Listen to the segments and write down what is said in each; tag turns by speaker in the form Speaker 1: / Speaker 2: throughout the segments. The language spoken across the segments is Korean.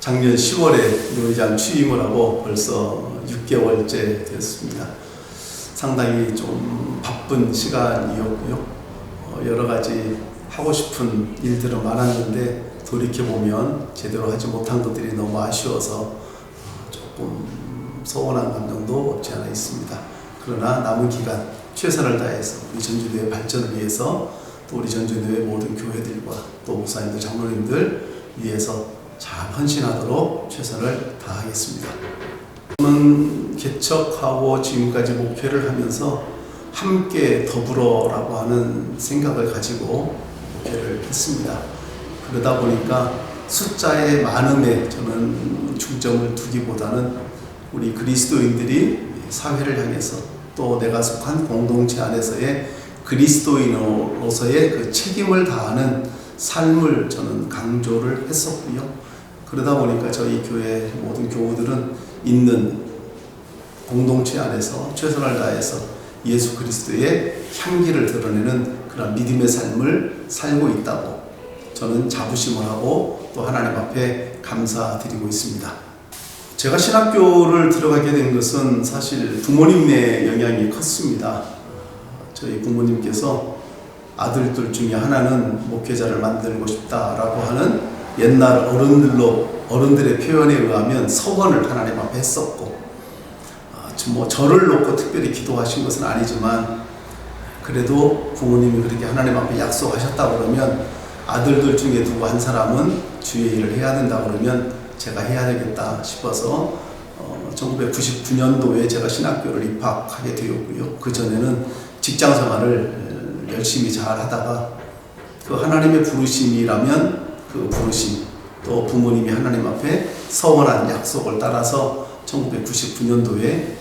Speaker 1: 작년 10월에 교회장 취임을 하고 벌써 6개월째 되었습니다. 상당히 좀 바쁜 시간이었고요. 여러 가지 하고 싶은 일들은 많았는데 돌이켜보면 제대로 하지 못한 것들이 너무 아쉬워서 조금 서운한 감정도 없지 않아 있습니다. 그러나 남은 기간 최선을 다해서 우리 전주교회 발전을 위해서 또 우리 전주교회 모든 교회들과 또 목사님들, 장로님들 위해서 잘 헌신하도록 최선을 다하겠습니다. 저는 개척하고 지금까지 목회를 하면서 함께 더불어라고 하는 생각을 가지고 목회를 했습니다. 그러다 보니까 숫자의 많음에 저는 중점을 두기보다는 우리 그리스도인들이 사회를 향해서 또 내가 속한 공동체 안에서의 그리스도인으로서의 그 책임을 다하는 삶을 저는 강조를 했었고요. 그러다 보니까 저희 교회 모든 교우들은 있는 공동체 안에서 최선을 다해서 예수 그리스도의 향기를 드러내는 그런 믿음의 삶을 살고 있다고 저는 자부심을 하고 또 하나님 앞에 감사드리고 있습니다. 제가 신학교를 들어가게 된 것은 사실 부모님의 영향이 컸습니다. 저희 부모님께서 아들들 중에 하나는 목회자를 만들고 싶다라고 하는 옛날 어른들의 표현에 의하면 서원을 하나님 앞에 했었고, 저를 놓고 특별히 기도하신 것은 아니지만 그래도 부모님이 그렇게 하나님 앞에 약속하셨다 그러면 아들들 중에 누구 한 사람은 주의 일을 해야 된다 그러면 제가 해야 되겠다 싶어서 1999년도에 제가 신학교를 입학하게 되었고요. 그 전에는 직장 생활을 열심히 잘 하다가 그 하나님의 부르심이라면 그 부르심, 또 부모님이 하나님 앞에 서원한 약속을 따라서 1999년도에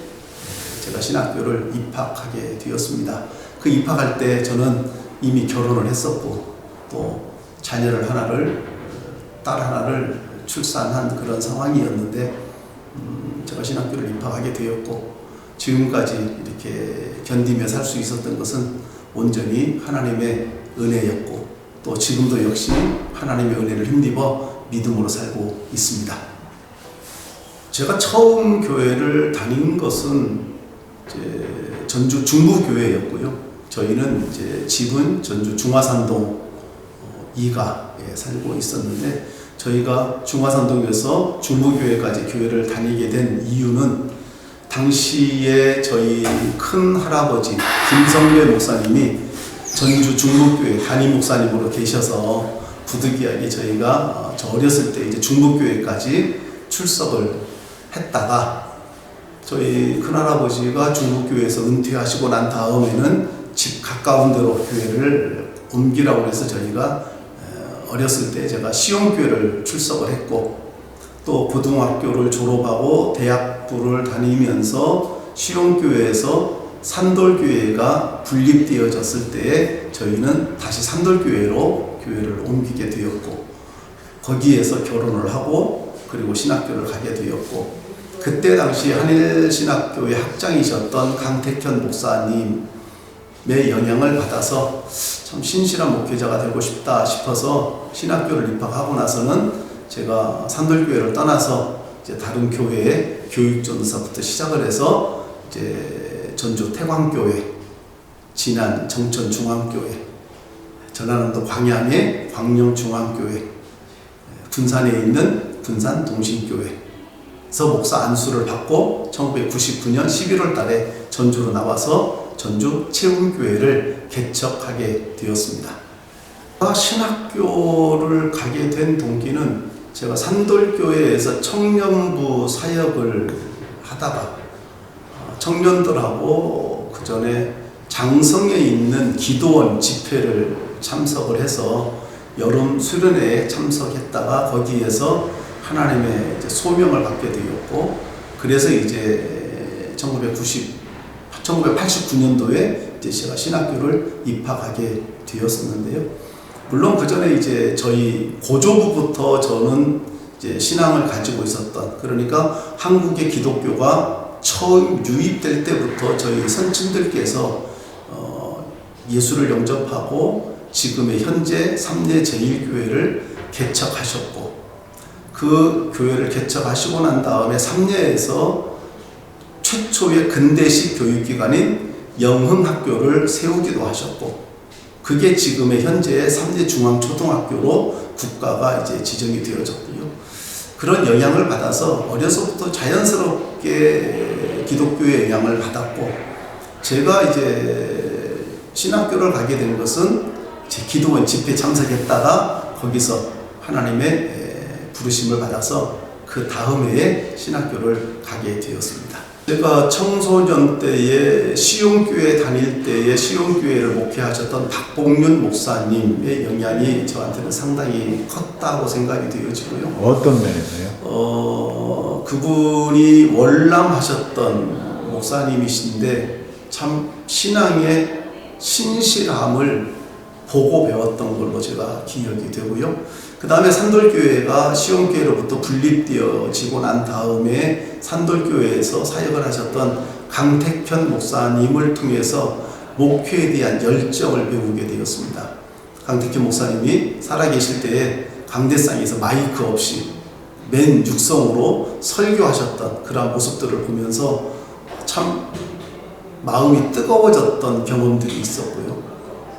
Speaker 1: 제가 신학교를 입학하게 되었습니다. 그 입학할 때 저는 이미 결혼을 했었고 또 자녀를 딸 하나를 출산한 그런 상황이었는데 제가 신학교를 입학하게 되었고 지금까지 이렇게 견디며 살 수 있었던 것은 온전히 하나님의 은혜였고 또 지금도 역시 하나님의 은혜를 힘입어 믿음으로 살고 있습니다. 제가 처음 교회를 다닌 것은 전주 중부교회였고요. 저희는 집은 전주 중화산동 2가에 살고 있었는데 저희가 중화산동에서 중부교회까지 교회를 다니게 된 이유는 당시에 저희 큰 할아버지 김성배 목사님이 전주 중부교회 담임 목사님으로 계셔서 부득이하게 저희가 저 어렸을 때 이제 중부교회까지 출석을 했다가 저희 큰할아버지가 중부교회에서 은퇴하시고 난 다음에는 집 가까운 데로 교회를 옮기라고 해서 저희가 어렸을 때 제가 시온교회를 출석을 했고 또 고등학교를 졸업하고 대학부를 다니면서 시온교회에서 산돌교회가 분립되어졌을 때에 저희는 다시 산돌교회로 교회를 옮기게 되었고 거기에서 결혼을 하고 그리고 신학교를 가게 되었고 그때 당시 한일신학교의 학장이셨던 강택현 목사님의 영향을 받아서 참 신실한 목회자가 되고 싶다 싶어서 신학교를 입학하고 나서는 제가 산돌교회를 떠나서 이제 다른 교회의 교육전도사부터 시작을 해서 이제 전주 태광교회, 진안 정천중앙교회, 전라남도 광양의 광명중앙교회, 군산에 있는 군산동신교회에서 목사 안수를 받고 1999년 11월 달에 전주로 나와서 전주 채움교회를 개척하게 되었습니다. 신학교를 가게 된 동기는 제가 산돌교회에서 청년부 사역을 하다가 청년들하고 그 전에 장성에 있는 기도원 집회를 참석을 해서 여름 수련회에 참석했다가 거기에서 하나님의 이제 소명을 받게 되었고 그래서 이제 1989년도에 이제 제가 신학교를 입학하게 되었었는데요. 물론 그 전에 이제 저희 고조부부터 저는 이제 신앙을 가지고 있었던 그러니까 한국의 기독교가 처음 유입될 때부터 저희 선친들께서 예수를 영접하고 지금의 현재 3대 제1교회를 개척하셨고 그 교회를 개척하시고 난 다음에 삼례에서 최초의 근대식 교육기관인 영흥학교를 세우기도 하셨고, 그게 지금의 현재의 삼례중앙초등학교로 국가가 이제 지정이 되어졌고요. 그런 영향을 받아서 어려서부터 자연스럽게 기독교의 영향을 받았고, 제가 이제 신학교를 가게 된 것은 제 기도원 집회 참석했다가 거기서 하나님의 부르심을 받아서 그 다음 해에 신학교를 가게 되었습니다. 제가 청소년 때에 시용교회 다닐 때에 시용교회를 목회하셨던 박봉윤 목사님의 영향이 저한테는 상당히 컸다고 생각이 되어지고요.
Speaker 2: 어떤 면에서요?
Speaker 1: 그분이 월남하셨던 목사님이신데 참 신앙의 신실함을 보고 배웠던 걸로 제가 기억이 되고요. 그 다음에 산돌교회가 시온교회로부터 분립되어지고 난 다음에 산돌교회에서 사역을 하셨던 강택현 목사님을 통해서 목회에 대한 열정을 배우게 되었습니다. 강택현 목사님이 살아계실 때에 강대상에서 마이크 없이 맨 육성으로 설교하셨던 그런 모습들을 보면서 참 마음이 뜨거워졌던 경험들이 있었고요.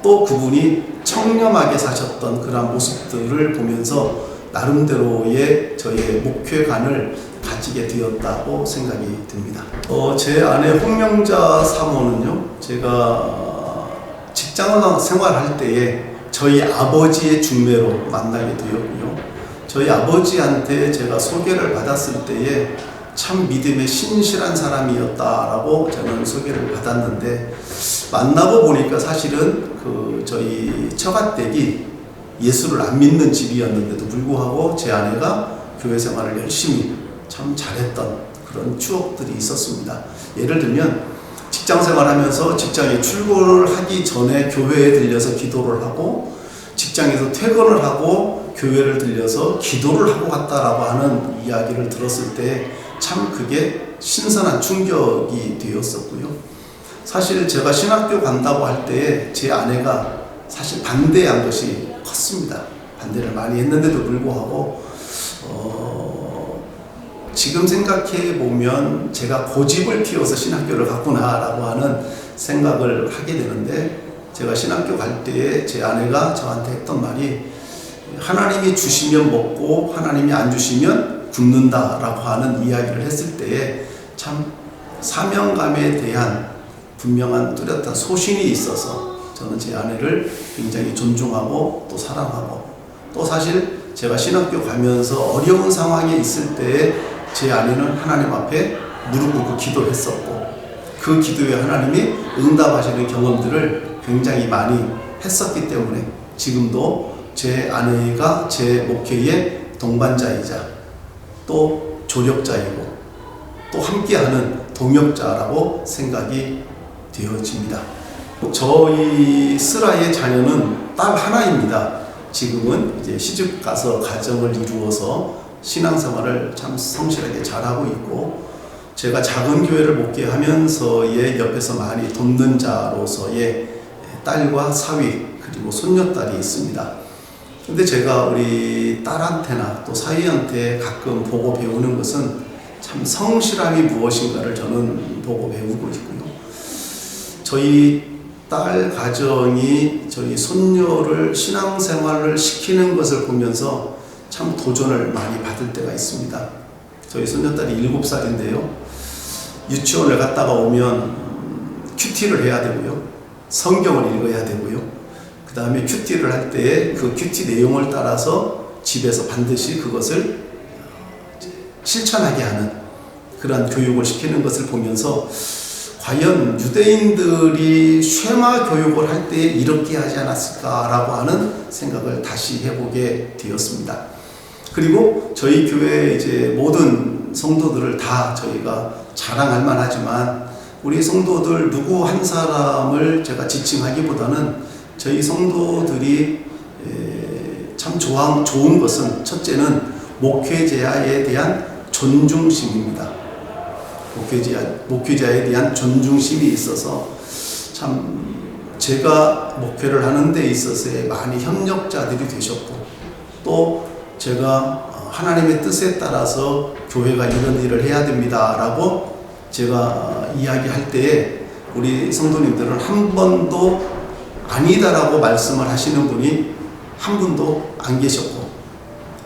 Speaker 1: 또 그분이 청렴하게 사셨던 그런 모습들을 보면서 나름대로의 저의 목회관을 가지게 되었다고 생각이 듭니다. 제 아내 홍명자 사모는요, 제가 직장 생활할 때에 저희 아버지의 중매로 만나게 되었고요. 저희 아버지한테 제가 소개를 받았을 때에 참 믿음에 신실한 사람이었다라고 저는 소개를 받았는데, 만나고 보니까 사실은 저희 처가댁이 예수를 안 믿는 집이었는데도 불구하고 제 아내가 교회 생활을 열심히 참 잘했던 그런 추억들이 있었습니다. 예를 들면 직장 생활하면서 직장에 출근을 하기 전에 교회에 들려서 기도를 하고, 직장에서 퇴근을 하고 교회를 들려서 기도를 하고 갔다라고 하는 이야기를 들었을 때 참 그게 신선한 충격이 되었었고요. 사실 제가 신학교 간다고 할 때에 제 아내가 사실 반대한 것이 컸습니다. 반대를 많이 했는데도 불구하고 지금 생각해 보면 제가 고집을 피워서 신학교를 갔구나라고 하는 생각을 하게 되는데, 제가 신학교 갈 때에 제 아내가 저한테 했던 말이 하나님이 주시면 먹고 하나님이 안 주시면 굶는다라고 하는 이야기를 했을 때에 참 사명감에 대한 분명한 뚜렷한 소신이 있어서 저는 제 아내를 굉장히 존중하고 또 사랑하고, 또 사실 제가 신학교 가면서 어려운 상황에 있을 때에 제 아내는 하나님 앞에 무릎 꿇고 기도했었고, 그 기도에 하나님이 응답하시는 경험들을 굉장히 많이 했었기 때문에 지금도 제 아내가 제 목회의 동반자이자 또 조력자이고 또 함께하는 동역자라고 생각이 되어집니다. 저희 슬아의 자녀는 딸 하나입니다. 지금은 이제 시집 가서 가정을 이루어서 신앙생활을 참 성실하게 잘하고 있고, 제가 작은 교회를 목회하면서의 옆에서 많이 돕는 자로서의 딸과 사위 그리고 손녀딸이 있습니다. 근데 제가 우리 딸한테나 또 사위한테 가끔 보고 배우는 것은 참 성실함이 무엇인가를 저는 보고 배우고 있고요. 저희 딸 가정이 저희 손녀를 신앙생활을 시키는 것을 보면서 참 도전을 많이 받을 때가 있습니다. 저희 손녀딸이 7살인데요. 유치원을 갔다가 오면 큐티를 해야 되고요. 성경을 읽어야 되고요. 그 다음에 큐티를 할 때에 그 큐티 내용을 따라서 집에서 반드시 그것을 실천하게 하는 그런 교육을 시키는 것을 보면서 과연 유대인들이 쉐마 교육을 할 때 이렇게 하지 않았을까라고 하는 생각을 다시 해보게 되었습니다. 그리고 저희 교회 이제 모든 성도들을 다 저희가 자랑할 만하지만, 우리 성도들 누구 한 사람을 제가 지칭하기보다는 저희 성도들이 참 좋은 것은, 첫째는 목회자에 대한 존중심입니다. 목회자에 대한 존중심이 있어서 참 제가 목회를 하는 데 있어서 많이 협력자들이 되셨고, 또 제가 하나님의 뜻에 따라서 교회가 이런 일을 해야 됩니다라고 제가 이야기할 때에 우리 성도님들은 한 번도 아니다라고 말씀을 하시는 분이 한 분도 안 계셨고,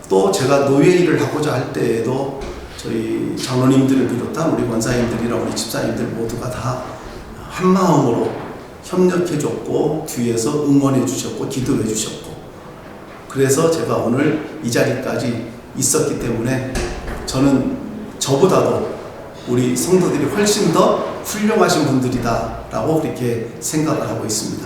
Speaker 1: 또 제가 노예 일을 하고자 할 때에도 저희 장로님들을 비롯한 우리 권사님들이랑 우리 집사님들 모두가 다 한마음으로 협력해 줬고 뒤에서 응원해 주셨고 기도해 주셨고, 그래서 제가 오늘 이 자리까지 있었기 때문에 저는 저보다도 우리 성도들이 훨씬 더 훌륭하신 분들이다 라고 그렇게 생각을 하고 있습니다.